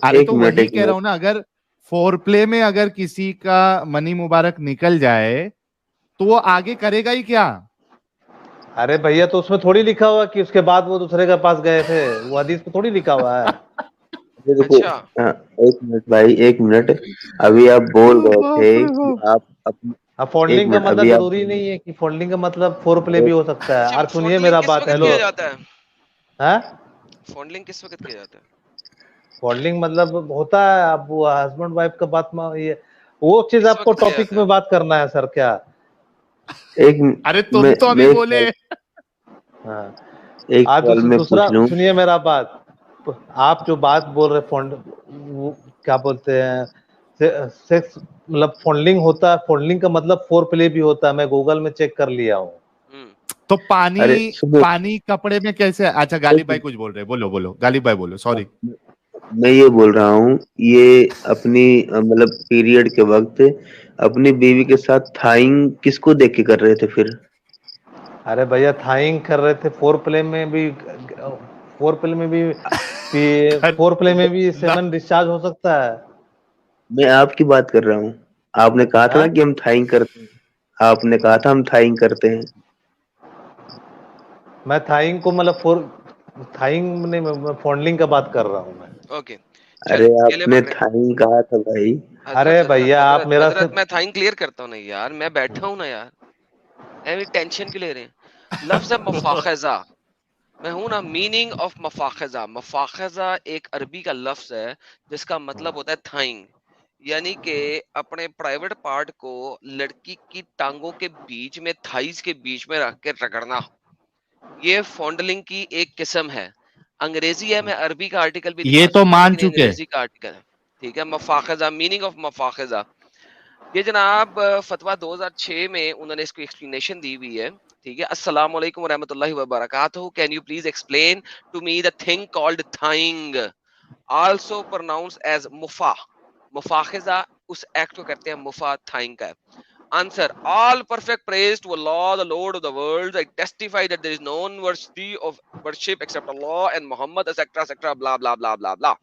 अरे एक तो मिनट वही एक कह रहा मिनट हूँ ना, अगर फोर प्ले में अगर किसी का मनी मुबारक निकल जाए तो वो आगे करेगा ही क्या? अरे भैया, तो उसमें थोड़ी लिखा हुआ कि उसके बाद वो दूसरे के पास गए थे। वो हदीस में थोड़ी लिखा हुआ है। ये देखो, अच्छा, हाँ, एक मिनट भाई, एक मिनट। अभी आप बोल रहे बाप थे रे कि बाप। आप अपनी, अब एक फोल्डिंग का मिनट, मतलब अभी आप जरूरी नहीं है कि फोल्डिंग का मतलब फोर प्ले भी हो सकता है। और सुनिए फॉन्डलिंग मेरा किस बात। वक्त हेलो। किया जाता है? हाँ, फॉन्डलिंग किस वक्त किया जाता है? फोल्डिंग मतलब होता है, अब वो हस्बैंड वाइफ का बात में ये वो चीज किस आपको वक्त किया टॉपिक जाता है? में बात करना है सर क्या? एक अरे तुम तो अभी मैं बोले। हाँ। एक आज सवाल में दूसरा पूछ लूं। सुनिए मेरा बात। आप जो बात बोल रहे फोल्ड, वो क्या बोलते हैं, सेक्स मतलब फोल्डिंग होता है। फोल्डिंग का मतलब फोर प्ले भी होता है। मैं गूगल में चेक कर लिया हूँ। हम्म, तो पानी अरे सुनो, पानी कपड़े में कैसे? अच्छा, गालिब भाई कुछ बोल रहे हैं, बोलो गालिब भाई बोलो, सॉरी। मैं ये बोल रहा हूँ, ये अपनी मतलब पीरियड के वक्त अपनी बीवी के साथ थाइंग किसको देख के कर रहे थे फिर? अरे भैया, थाइंग कर रहे थे। फोर प्ले में भी ना, सेमन डिस्चार्ज हो सकता है। मैं आपकी बात कर रहा हूँ। आपने कहा था हाँ? ना कि हम थाइंग करते हैं। आपने कहा था हम थाइंग करते हैं। मैं थाइंग को मतलब थाइंग नहीं, मैं फॉन्डलिंग का बात कर रहा हूँ मैं। ओके, अरे चलो केले आपने पकड़े। थाइंग कहा था भाई। अरे भैया, आप मेरा से हजरत मैं थाइंग क्लियर करता हूँ ना यार, मैं बैठा हूँ ना यार, ऐवी टेंशन क्यों ले रहे हैं? लफ्ज है मफाखजा, मैं हूं ना। मीनिंग ऑफ मफाखजा, मफाखजा एक अरबी का लफ्ज है जिसका मतलब होता है थाइंग, यानी कि अपने प्राइवेट पार्ट को लड़की की टांगों के बीच में, थाइज के बीच में रख के रगड़ना। ये फॉन्डलिंग की एक किस्म है। अंग्रेजी है, मैं अरबी का आर्टिकल भी ये दिखा तो सकता हूँ, मान लेकिन चुके। अंग्रेजी का आर्टिकल है। ठीक है, मफाखजा, मीनिंग ऑफ मफाखजा। ये जनाब फतवा 2006 में उन्होंने इसको एक्सप्लेनेशन दी हुई है। ठीक है, अस्सलाम वालेकुम व रहमतुल्लाहि व बरकातहू, can you please explain to me the thing called थाइंग, आल्सो प्रोनाउंस एज मुफा। मुफाखिजा उस एक्ट को कहते हैं, मुफा थाइंग का है। Answer: all perfect praise to Allah, the Lord of the worlds. I testify that there is no one worthy of worship except Allah and Muhammad, etc., etc., blah blah blah blah blah.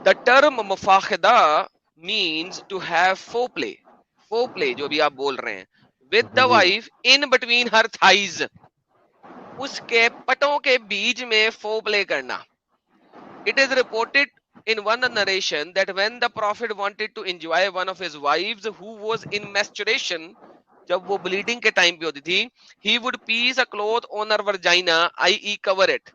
The term mufakhida means to have foreplay. Foreplay जो भी आप बोल रहे हैं, with the ji. wife in between her thighs. उसके पटों के बीच में foreplay करना. It is reported in one narration that when the Prophet wanted to enjoy one of his wives who was in menstruation, जब वो bleeding के time पे होती थी, he would piece a cloth on her vagina, i.e. cover it.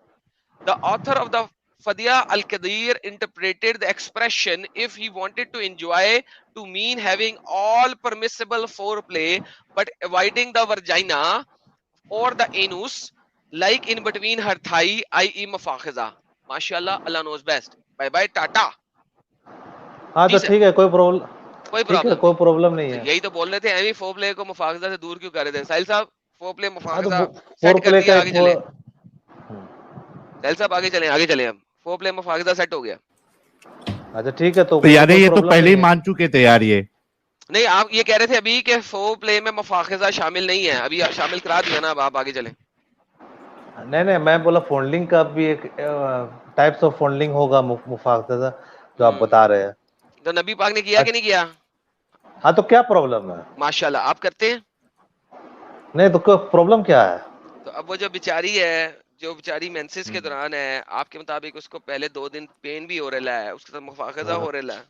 The author of the Fadia al-Qadir interpreted the expression if he wanted to enjoy to mean having all permissible foreplay but avoiding the vagina or the anus, like in between her thigh, i.e. mafakhiza. माशाल्लाह, Allah knows best, bye bye tata. हाँ, तो जी सर, ठीक है, कोई प्रॉब्लम। कोई ठीक है, प्रॉब्लम कोई नहीं। प्रॉब्लम नहीं तो है। यही तो बोल रहे थे, एवी फोरप्ले को मुफाखजा से दूर क्यों कर रहे थे साहिल साहब? फोरप्ले हाँ, तो मुफाखजा फोर सेट कर प्ले का दिया, एक आगे चले साहिल साहब, आगे चले हम। फोरप्ले मुफाखजा सेट हो गया। अच्छा, ठीक है, तो तो यार कोई ये तो प्रॉब्लम पहले नहीं ही है। मान चुके थे यार ये। नहीं, आप ये कह रहे थे अभी कि फोरप्ले में मुफाखजा शामिल नहीं है, अभी शामिल करा दिया ना। अब आप आगे चले। नहीं, मैं बोला फॉन्डलिंग का भी एक टाइप्स ऑफ फॉन्डलिंग होगा मुफाखज़ा जो आप बता रहे हैं। तो नबी पाक ने किया कि नहीं किया? हाँ, तो क्या प्रॉब्लम है? माशाल्लाह, आप करते हैं? नहीं तो क्या प्रॉब्लम क्या है? तो अब वो जो बेचारी है, जो बेचारी मेंसेस के दौरान है, आपके मुताबिक उसको पहले 2 दिन पेन भी हो रहा है, उसके साथ मुफाखज़ा हो रहा है।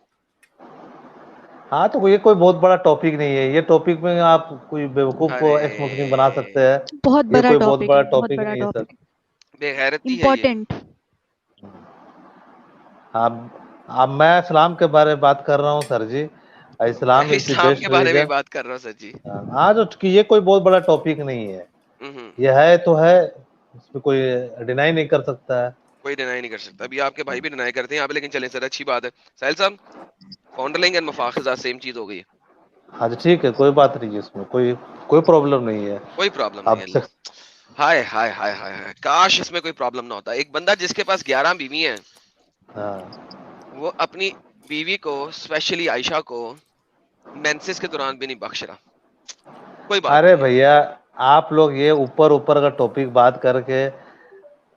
हाँ, तो ये कोई बहुत बड़ा टॉपिक नहीं है। ये टॉपिक में आप कोई बेवकूफ को एक्स मुस्लिम बना सकते हैं। बहुत ये बड़ा कोई बहुत टॉपिक बड़ा है, बहुत टॉपिक बड़ा नहीं है सर। टॉपिक, बेगैरती है ये। इम्पोर्टेंट। अब मैं इस्लाम के बारे में बात कर रहा हूँ सर जी। इस्लाम मैं इज द इस्लाम बेस्ट के बारे में रिलीजन। बात कर रहा हूँ सर जी। हाँ, जो कि ये कोई बहुत बड़ा टॉपिक नहीं है। ये है तो है, इसमें कोई डिनाई नहीं कर सकता है। कोई डिनाई नहीं कर सकता। अभी आपके भाई भी डिनाई करते हैं यहाँ पे, लेकिन चलें सर, अच्छी बात है। साहिल साहब, फॉन्डलिंग एंड मुफाखज़ा सेम चीज हो गई। हाँ जी, ठीक है, कोई बात नहीं है, इसमें कोई प्रॉब्लम नहीं है। कोई प्रॉब्लम नहीं है। हाय हाय हाय हाय हाय, काश इसमें कोई प्रॉब्लम ना होता। एक बंदा जिसके पास 11 बीवी हैं, वो अपनी बीवी को, स्पेशली आयशा को, मेंसेस के दौरान भी नहीं बख्श रहा। कोई बात अरे नहीं है। भैया, आप लोग ये ऊपर का टॉपिक बात करके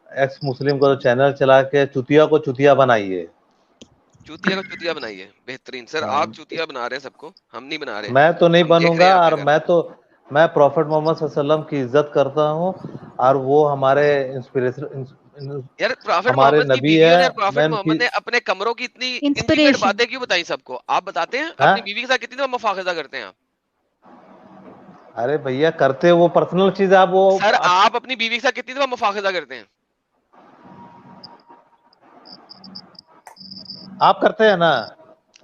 एक्स मुस्लिम को चैनल चला के चुतिया को चुतिया बनाइए। चूतिया को चूतिया बनाइए, बेहतरीन सर। आप चूतिया बना रहे हैं सबको, हम नहीं बना रहे। मैं तो नहीं हम देख रहे बनूंगा, हैं और आपके घर। मैं प्रॉफेट मोहम्मद सल्लल्लाहु अलैहि वसल्लम की इज्जत करता हूँ, और वो हमारे इंस्पिरेशन, यार प्रॉफेट हमारे मोहम्मद की नबी बीवियों है। ने और प्रॉफेट मैं मोहम्मद उनकी ने अपने कमरों की इतनी इंटीमेट इंस्पिरेशन। बातें क्यों बताई सबको? आप बताते हैं हाँ? अपनी बीवी के साथ कितनी दफा मुफाखज़ा करते हैं आप? अरे भैया, करते वो पर्सनल चीज है। सर आप अपनी बीवी के साथ कितनी दफा मुफाखज़ा करते हैं? आप करते हैं ना?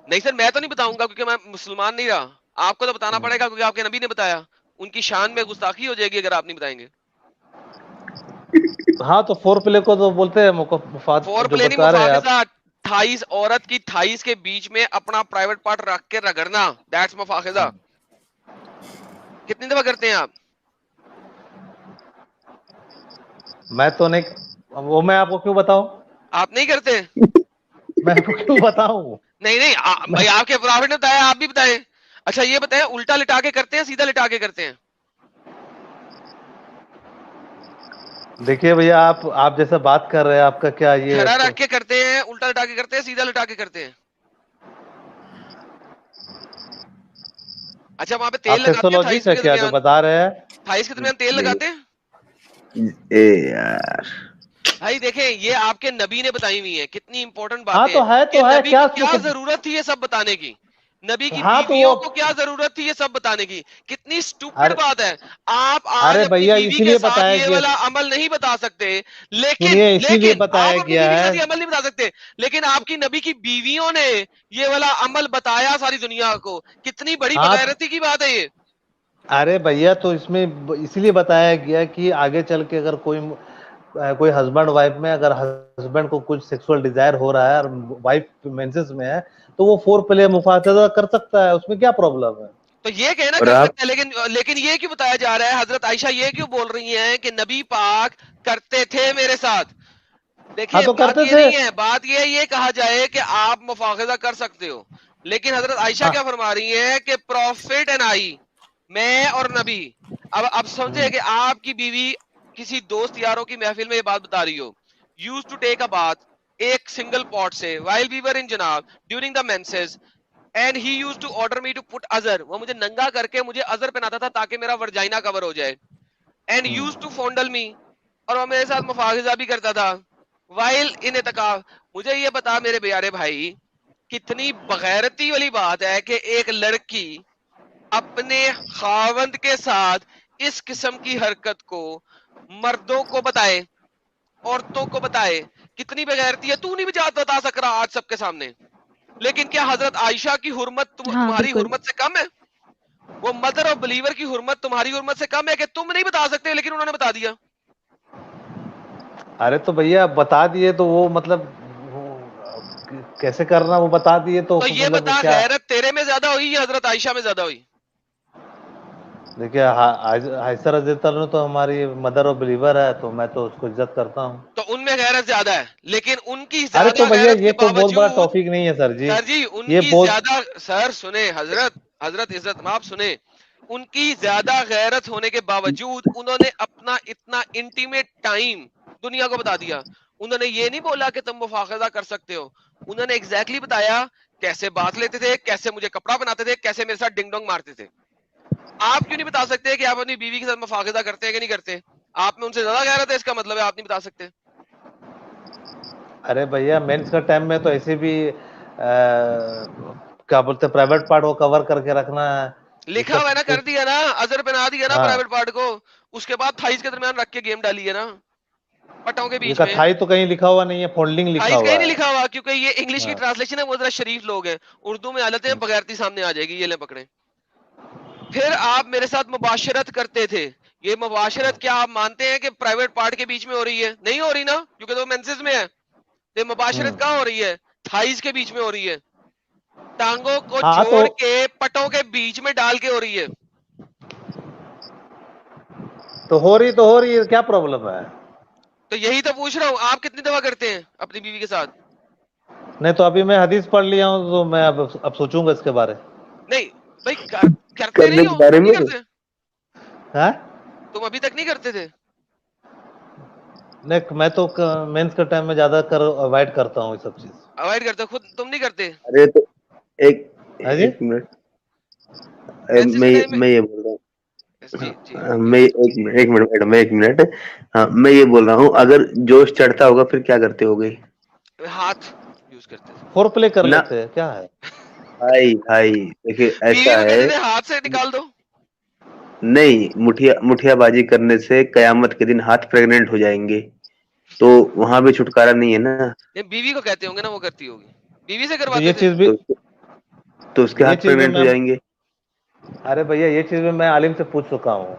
नहीं सर, मैं तो नहीं बताऊंगा क्योंकि मैं मुसलमान नहीं रहा। आपको तो बताना पड़ेगा क्योंकि आपके नबी ने बताया। उनकी शान में गुस्ताखी हो जाएगी अगर आप नहीं बताएंगे। हाँ, तो फोर प्ले को तो बोलते हैं मुफात, फोर जो प्ले नहीं, बता रहे हैं आप। मुफाखज़ा। थाइस, औरत की थाइस के बीच में अपना प्राइवेट पार्ट रख के रगड़ना, दैट्स मुफाखज़ा। कितनी दफा करते हैं आप? मैं तो नहीं, वो मैं आपको क्यों बताऊं? आप नहीं करते? मैं आपको क्यों बताऊं? नहीं नहीं, भाई आपके प्रॉफिट ने बताया, आप भी बताएं। अच्छा ये बताएं, उल्टा लिटा के करते हैं, सीधा लिटा के करते हैं? देखिए भैया, आप जैसे बात कर रहे हैं, आपका क्या ये खड़ा रख के करते हैं, उल्टा लिटा के करते हैं, सीधा लिटा के करते हैं? अच्छा वहां पे तेल लगाते हैं सेक्सोलॉजिस्ट थाइस है के क्या जो दरमियान? बता रहे हैं? थाइस के दरमियान तेल लगाते हैं? ए यार, भाई देखें, ये आपके नबी ने बताई हुई है, कितनी इंपॉर्टेंट हाँ बातें तो है, कि तो है नबी क्या को क्या जरूरत थी ये सब बताने की, नबी की हाँ, तो बीवियों वो को क्या जरूरत थी ये सब बताने की। कितनी स्टूपिड अरे बात है। आप आज अरे अपनी भैया, बीवी के इसीलिए साथ बताया ये गया, वाला अमल नहीं बता सकते, लेकिन सुनिए, इसीलिए लेकिन बताया आप अपनी गया बीवी के है। साथ ये अमल नहीं बता सकते, लेकिन आपकी नबी की बीवियों ने ये वाला अमल बताया सारी दुनिया को। कितनी बड़ी हाँ, बगैरती की बात है ये। अरे भैया, तो इसमें इसलिए बताया गया कि आगे चल के अगर कोई हस्बैंड वाइफ में, अगर हस्बैंड को कुछ सेक्सुअल डिजायर हो रहा है और वाइफ मेंसेस में है, तो वो फोर प्ले मुफासला कर सकता है, उसमें क्या प्रॉब्लम है? तो ये कहना और कर आप सकते हैं, लेकिन ये क्यों बताया जा रहा है, हजरत आयशा ये क्यों बोल रही हैं कि नबी पाक करते थे मेरे साथ? हाँ, देखिए तो बात करते ये थे। नहीं है, बात ये कहा जाए कि आप मुफाखज़ा कर सकते हो, लेकिन हजरत आयशा हाँ, क्या फरमा रही है कि प्रॉफिट एंड आई, मैं और नबी। अब समझे कि आपकी बीवी किसी दोस्त यारों की महफिल में ये बात बता रही हो, used to take a bath एक सिंगल पॉट से व्हाइल वी वर इन जनाब during the menses, and he used to order me to put अजर, वो मुझे नंगा करके मुझे अजर पहनाता था ताकि मेरा वर्जाइना कवर हो जाए, एंड यूज्ड टू फॉन्डल मी, और वो मेरे साथ मुफाखज़ा भी करता था वाइल इन इत्काफ। मुझे ये बता मेरे प्यारे भाई, कितनी बगैरती वाली बात है कि एक लड़की अपने खावंद के साथ इस किस्म की हरकत को मर्दों को बताए, औरतों को बताए। कितनी बगैरती है, तू नहीं भी बता सक रहा आज सबके सामने, लेकिन क्या हजरत आयशा की हुर्मत हाँ, तुम्हारी बिल्कुल। हुर्मत से कम है? वो मदर ऑफ बिलीवर की हुर्मत तुम्हारी हुर्मत से कम है कि तुम नहीं बता सकते लेकिन उन्होंने बता दिया? अरे तो भैया बता दिए तो वो मतलब कैसे करना, वो बता दिए तो ये मतलब बता, क्या? गैरत तेरे में ज्यादा हुई या हजरत आयशा में ज्यादा हुई? देखिए, आयशा रज़ियल्लाहु अन्हा तो हमारी मदर ऑफ बिलीवर है, तो मैं तो उसको इज्जत करता हूँ। तो उनमें गैरत ज्यादा है, लेकिन उनकी अरे तो ज्यादा भैया, गैरत ये के कोई बहुत बड़ा बावजूद, टॉपिक नहीं है सर जी। सर जी ये उनकी बहुत ज्यादा, सर सुने हजरत, हजरत इज्जत आप सुने, उनकी ज्यादा गैरत होने के बावजूद उन्होंने अपना इतना इंटीमेट टाइम दुनिया को बता दिया। उन्होंने ये नहीं बोला कि तुम मुफाखजा कर सकते हो, उन्होंने एग्जैक्टली बताया कैसे बात लेते थे, कैसे मुझे कपड़ा बनाते थे, कैसे मेरे साथ डिंग डोंग मारते थे। आप क्यों नहीं बता सकते कि आप अपनी बीवी के साथ मुफाखजा करते हैं कि नहीं करते? आप में उनसे ज्यादा गैरत है, इसका मतलब है आप नहीं बता सकते। अरे भैया मेंस का टाइम में तो ऐसे भी क्या बोलते हैं, प्राइवेट पार्ट को कवर करके रखना है, लिखा हुआ है ना, कर दिया ना, अजर बना दिया ना हाँ। प्राइवेट पार्ट को, उसके बाद थाइस के दरमियान रख के गेम डाली है ना, पटों के बीच इसका में। थाई तो कहीं लिखा हुआ नहीं है, फोल्डिंग लिखा थाइस हुआ कहीं नहीं है। लिखा हुआ, क्योंकि ये इंग्लिश की हाँ। ट्रांसलेशन है, वो जरा शरीफ लोग हैं, उर्दू में हालत है बगैरती सामने आ जाएगी, ये ले पकड़े। फिर आप मेरे साथ मुबाशरत करते थे, ये मुबाशरत क्या आप मानते हैं कि प्राइवेट पार्ट के बीच में हो रही है? नहीं हो रही ना, क्योंकि तो मेंसेस में है। तो मुबाशरत कहाँ हो रही है? थाइस के बीच में हो रही है, टांगों को हाँ, जोड़ तो के पटों के बीच में डाल के हो रही है। हो रही है, क्या प्रॉब्लम है? तो यही तो पूछ रहा हूँ, आप कितनी दफा करते हैं अपनी बीवी के साथ? नहीं तो अभी मैं हदीस पढ़ लिया हूँ, तो मैं अब सोचूंगा इसके बारे। नहीं भाई, करते करने नहीं के हो, बारे नहीं में करते हैं? तुम अभी तक नहीं करते थे? नहीं, मैं तो मेंस के टाइम में ज्यादा अवॉइड करता हूँ ये सब चीज। अवॉइड करते हो खुद, तुम नहीं करते? अरे तो एक है जी? एक मिनट, मेंसेस के टाइम में? मैं ये बोल रहा हूँ, जी जी मैं एक मिनट मैडम, एक मिनट। हाँ, मैं ये बोल रहा हूँ, अगर जोश चढ़ता होगा फिर क्या करते होगे? हाथ यूज करते थे। फोर प्ले कर ना लेते हैं, क्या है? भाई भाई देखिए बीवी ऐसा को है, कहते थे हाथ से निकाल दो। नहीं, मुठियाबाजी करने से कयामत के दिन हाथ प्रेग्नेंट हो जाएंगे, तो वहां भी छुटकारा नहीं है ना। नहीं, बीवी को कहते होंगे ना, वो करती होगी, बीवी से तो करवाते ये थे। चीज भी, तो उसके ये हाथ चीज भी प्रेग्नेंट हो मैं, जाएंगे। अरे भैया ये चीज भी मैं आलिम से पूछ चुका हूँ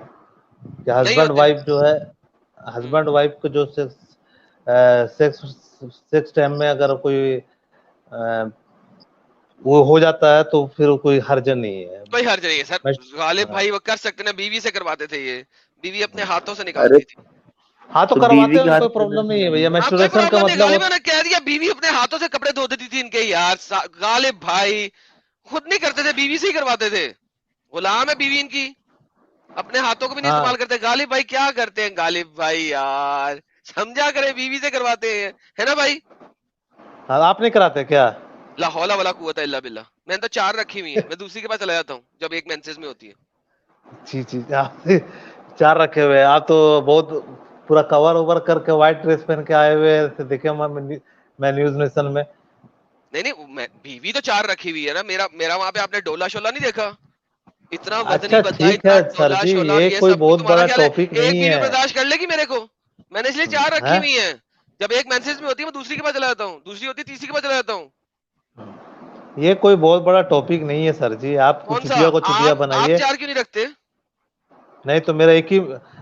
कि नहीं हस्बैंड होते। वाइफ जो है, हस्बैंड वाइफ को जो सेक्स टाइम में अगर कोई अ, वो हो जाता है तो फिर कोई हर्ज नहीं है। कोई हर्ज नहीं है सर, मैं, गालिब हाँ। भाई वो कर सकते ना, बीवी से करवाते थे ये, बीवी अपने हाथों से अरे निकालती थी। हाँ तो तो करवाते बीवी के हैं, हाथ कोई प्रॉब्लम नहीं है भैया। हाँ कोई मैस्टुरेशन का प्रॉब्लम नहीं, मतलब गालिब ने कह दिया बीवी अपने हाथों से कपड़े धो देती थी इनके यार, गालिब भाई खुद नहीं करते थे, बीवी से ही करवाते थे, गुलाम है बीवी इनकी, अपने हाथों को भी नहीं हाँ, इस्तेमाल करते। गालिब भाई क्या करते हैं गालिब भाई यार, समझा करे, बीवी से करवाते हैं, है ना भाई? हाँ आप नहीं कराते क्या? ला हौला वला कुव्वत इल्ला बिल्लाह। मैंने तो 4 रखी हुई है, मैं दूसरी के पास चला जाता हूँ जब एक मेंसेस में होती है। जी आप 4 रखे हुए हैं। आप तो बहुत पूरा कवर ओवर करके व्हाइट ड्रेस पहन के आए हुए हैं, देखे मैं न्यूज नेशन में। नहीं नहीं, मैं बीवी तो 4 रखी हुई है ना, मेरा मेरा वहां पे आपने डोला शोला नहीं देखा? इतना वजनी अच्छा बंदा, ठीक इतना है सर डोला जी, शोला और ये ये कोई सब कुछ, बहुत तुम्हारा बड़ा ख्याल है टॉपिक एक नहीं बीवी है। बर्दाश्त कर लेगी मेरे को? मैंने इसलिए 4 रखी हैं? हुई है, जब एक मेंसेस में होती है मैं दूसरी के पास चला जाता हूँ, दूसरी होती है तीसरी के पास चला जाता हूँ। ये कोई बहुत बड़ा टॉपिक नहीं है सर जी, आप कौन सा? चुटिया को चुटिया आप बनाइए। 4 क्यों नहीं रखते? नहीं तो मेरा एक ही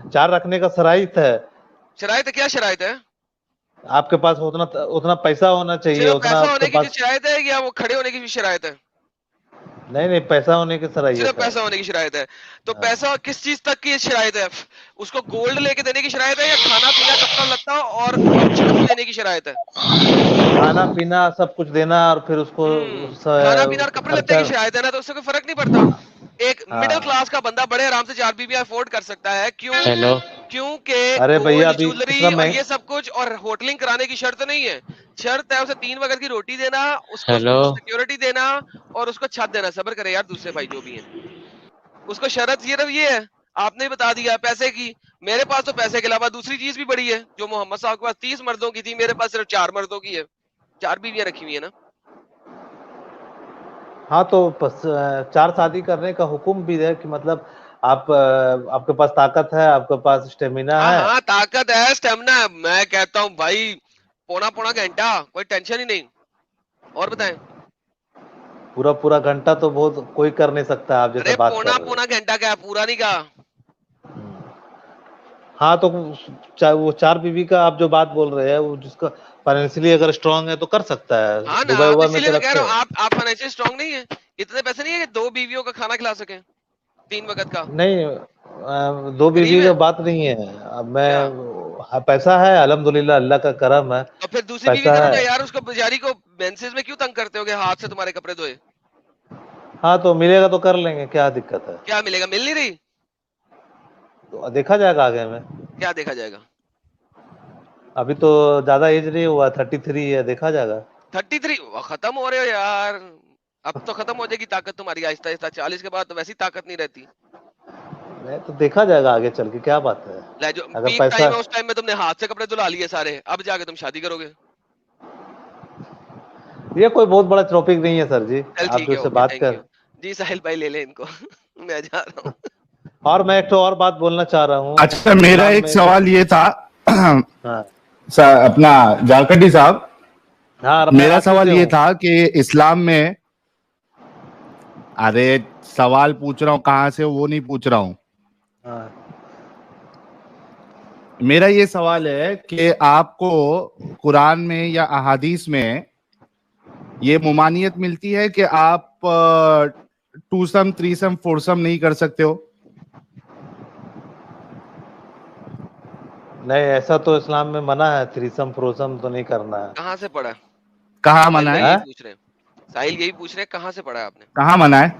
4 रखने का शराइत है। शरायत है? क्या शरायत है? आपके पास उतना उतना पैसा होना चाहिए, सिर्फ उतना पैसा आपके होने की पास। शरायत है या वो खड़े होने की भी शरायत है? नहीं पैसा होने की सिर्फ शराइत है। पैसा होने की शरायत है। तो हाँ। पैसा किस चीज तक की शरायत है? उसको गोल्ड लेके देने की शरायत है या खाना पीना कपड़ा लत्ता और छत देने की शरायत है? खाना पीना सब कुछ देना और फिर उसको खाना पीना और कपड़े लत्ते खर्चा। की शरायत है ना, तो उससे कोई फर्क नहीं पड़ता। एक मिडिल हाँ। क्लास का बंदा बड़े आराम से 4 बीबी अफोर्ड कर सकता है, क्यों? हेलो, क्योंकि अरे भैया गोल्ड अभी ज्वेलरी इतना और महंगा, ये सब कुछ और होटलिंग कराने की शर्त नहीं है। शर्त है उसे 3 वक्त की रोटी देना, उसको हेलो, सिक्योरिटी देना और उसको छत देना। सब्र करे यार दूसरे भाई जो भी हैं, उसको शर्त सिर्फ ये है, आपने बता दिया पैसे की। मेरे पास तो पैसे के अलावा दूसरी चीज भी बड़ी है, जो मोहम्मद साहब के पास 30 मर्दों की थी, मेरे पास सिर्फ 4 मर्दों की है, 4 बीवियां रखी हुई है ना। हाँ तो 4 शादी करने का हुक्म भी है कि मतलब आप आपके पास ताकत है, आपके पास स्टेमिना हाँ है। हाँ, ताकत है, स्टेमिना है, मैं कहता हूँ भाई पौना पौना घंटा, कोई टेंशन ही नहीं। और बताएं? पूरा पूरा घंटा तो बहुत कोई कर नहीं सकता, आप जैसे अरे बात कर पौना रहे पौना घंटा क्या, पूरा नहीं कहा। हैं। हाँ तो वो 4 बीवी का आप जो बात बोल रहे हैं, वो जिसका फाइनेंशियली अगर स्ट्रांग है तो कर सकता है। हाँ ना, दुबई तो उबई में इसीलिए तो तो कह रखते रहा हूँ, हैं। आप फाइनेंशियल स्ट्रांग नहीं है, इतने पैसे नहीं है कि 2 बीवियों का खाना खिला सके 3 वक्त का। नहीं 2 गरीब बीवी है का बात नहीं है। अब मैं क्या? हाँ, पैसा है अल्हम्दुलिल्लाह, अल्लाह का करम है। तो फिर दूसरी बीवी पैसा करो है। ना यार, उसको बेचारी को मेंसेस में क्यों तंग करते होगे, हाथ से तुम्हारे कपड़े धोए? हाँ तो मिलेगा तो कर लेंगे, क्या दिक्कत है? क्या मिलेगा? मिल नहीं रही? तो देखा जाएगा आगे में। क्या देखा जाएगा? अभी तो ज्यादा एज नहीं हुआ, 33 है, देखा जाएगा। 33 खत्म हो रहे हो यार। अब तो खत्म हो जाएगी ताकत तुम्हारी आहिस्ता आहिस्ता। 40 के बाद तो वैसी ताकत नहीं रहती। नहीं तो देखा जाएगा आगे चल के, क्या बात है। ले जो अगर पीक पैसा टाइम है उस टाइम में तुमने हाथ से कपड़े धुला लिए सारे, अब जाके तुम शादी करोगे। ये कोई बहुत बड़ा टॉपिक नहीं है सर जी, चल आप ठीक जो है, से ओके, बात थैंक कर। यू जी। साहिल भाई ले ले इनको मैं जा रहा हूँ। और मैं एक तो और बात बोलना चाह रहा हूँ। अच्छा, मेरा एक सवाल ये था हाँ अपना झारखंडी साहब, हाँ, मेरा सवाल ये था कि इस्लाम में, अरे सवाल पूछ रहा हूँ कहाँ से, वो नहीं पूछ रहा हूँ। हाँ। मेरा ये सवाल है कि आपको कुरान में या अहादीस में ये मुमानियत मिलती है कि आप टूसम, थ्रीसम, फोरसम नहीं कर सकते हो? नहीं, ऐसा तो इस्लाम में मना है, थ्रीसम फोरसम तो नहीं करना है। कहाँ से पढ़ा? कहाँ मना है? यही पूछ रहे हैं साहिल, यही पूछ रहे हैं कहाँ से पढ़ा है आपने? कहाँ मना है?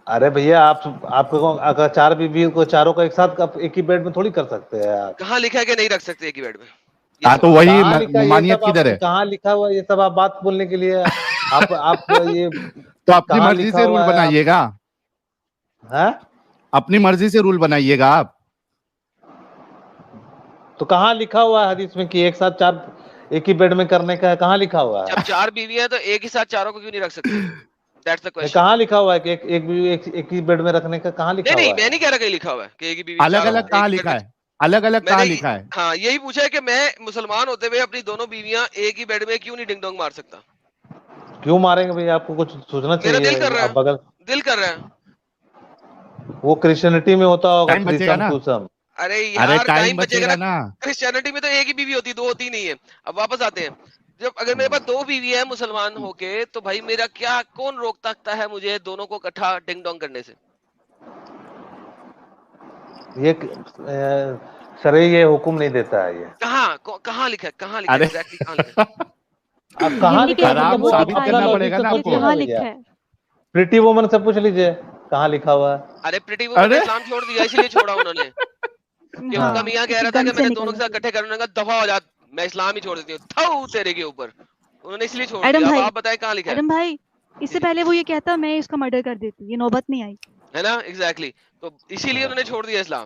अरे भैया आपको अगर 4 बीवी को चारों का एक साथ एक ही बेड में थोड़ी कर सकते हैं आप। कहाँ लिखा है कि नहीं रख सकते एक ही बेड में? हाँ तो वही कहाँ लिखा है ये मुमानियत सब? किधर है? कहाँ लिखा हुआ ये सब? आप बात बोलने के लिए आप ये तो अपनी कहाँ मर्जी लिखा से हुआ रूल है? बनाइएगा। हैं? अपनी मर्जी से रूल बनाइएगा आप। तो कहाँ लिखा हुआ है हदीस में कि एक साथ 4 एक ही बेड में करने का है? कहाँ लिखा हुआ है? जब 4 बीवी है तो एक ही साथ चारों को क्यों नहीं रख सकते? That's the question. कहाँ लिखा हुआ है कि एक बीवी एक ही बेड में रखने का? कहाँ लिखा नहीं हुआ मैं है? नहीं कह रहा कहीं लिखा हुआ है कि एक ही बीवी अलग अलग कहाँ लिखा है? अलग अलग कहाँ लिखा है? हाँ यही पूछा है कि मैं मुसलमान होते हुए अपनी दोनों बीवियां एक ही बेड में क्यों नहीं डिंग डोंग मार सकता? क्यों मारेंगे भैया? आपको कुछ सोचना मेरा चाहिए। दिल कर रहा आप बगल है, दिल कर रहा है। वो क्रिश्चियनिटी में होता होगा टाइम बचेगा ना? थ्रीसम। अरे अरे यार टाइम टाइम बचेगा बचेगा ना। ना। क्रिश्चियनिटी में तो एक ही बीवी होती है, 2 होती नहीं है। अब वापस आते हैं, जब अगर मेरे पास 2 बीवी है मुसलमान होके, तो भाई मेरा क्या, कौन रोक सकता है मुझे दोनों को इकट्ठा डिंग डोंग करने से? ये शरई ये हुक्म नहीं देता है ये। कहाँ लिखा है? कहाँ लिखा है? अरे एग्जैक्टली कहाँ लिखा है? अब कहाँ हिंदी लिखा के है? आराम वो साबित दिखाइए, करना पड़ेगा ना ये आपको। कहाँ लिखा है? प्रीटी वुमन से पूछ लीजिए कहाँ लिखा हुआ है। अरे प्रीटी वुमन ने इस्लाम छोड़ दिया, इसलिए छोड़ा उन्होंने कि हाँ, उनका मियां कह रहा था गन कि से मैंने दोनों के निकल साथ इकट्ठे करने का, दफा हो जा, मैं इस्लाम ही छोड़ देती हूँ, थाऊ तेरे के ऊपर। उन्होंने इसलिए छोड़ एडम दिया। अब भाई, आप बताएं कहाँ लिखा है? एडम भाई, इससे पहले वो ये कहता मैं इसका मर्डर कर देती, ये नौबत नहीं आई। है ना? एग्जैक्टली। तो इसीलिए उन्होंने छोड़ दिया इस्लाम।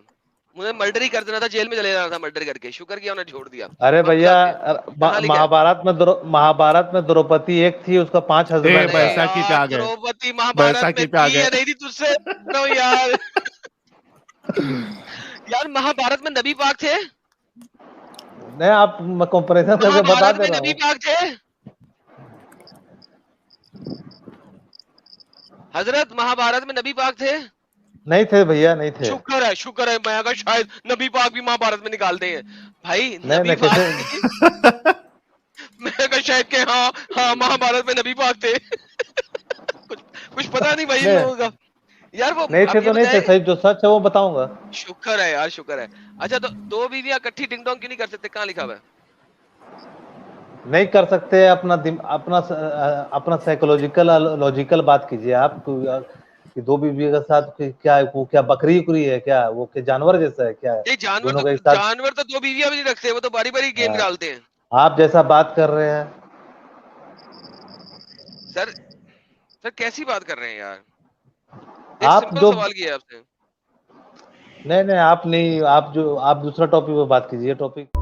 उन्हें मर्डर ही कर देना था, जेल में चले जाना था मर्डर करके। शुक्र किया उन्होंने छोड़ दिया। अरे वापस भैया, आते हैं। कहाँ लिखा है? महाभारत में द्रौपदी एक थी, उसका 5 हस्बैंड अरे था। बैसाखी पे आ यार गए। द्रौपदी महाभारत बैसाखी में पे आ थी गए। या नहीं थी तुझसे नो यार। यार महाभारत में नबी पाक थे? नहीं, आप कंपैरिजन करके बता महाभारत दे में रहा नबी हूँ। पाक थे? हजरत महाभारत में नबी पाक थे? नहीं थे भैया, नहीं थे। शुक्र है। मैं अगर शायद नबी पाक भी महाभारत में निकालते हैं भाई। नहीं, नबी नहीं, पाक मैं अगर शायद के हाँ महाभारत में नबी पाक थे। कुछ पता नहीं भाई इन नहीं। लोगों का। यार वो नहीं थे आप ये तो नहीं थे, बताएं। सही जो सच है वो बताऊंगा। शुक्र है यार, शुक्र है। अच्छा तो 2 बीवियां इकट्ठी डिंग डोंग क्यों नहीं कर सकते? कहाँ लिखा हुआ है? नहीं कर सकते। अपना साइकोलॉजिकल लॉजिकल बात कीजिए आप। कि 2 बीवी के साथ क्या वो क्या बकरी उकरी है क्या? वो क्या जानवर जैसा है क्या? ये दोनों का एक साथ। जानवर तो 2 बीवियां भी नहीं रखते, वो तो बारी बारी गेम हाँ। डालते हैं। आप जैसा बात कर रहे हैं। सर कैसी बात कर रहे हैं यार? एक आप सिंपल जो सवाल किया आपसे। नहीं, आप दूसरा टॉपिक पे बात कीजिए। टॉपिक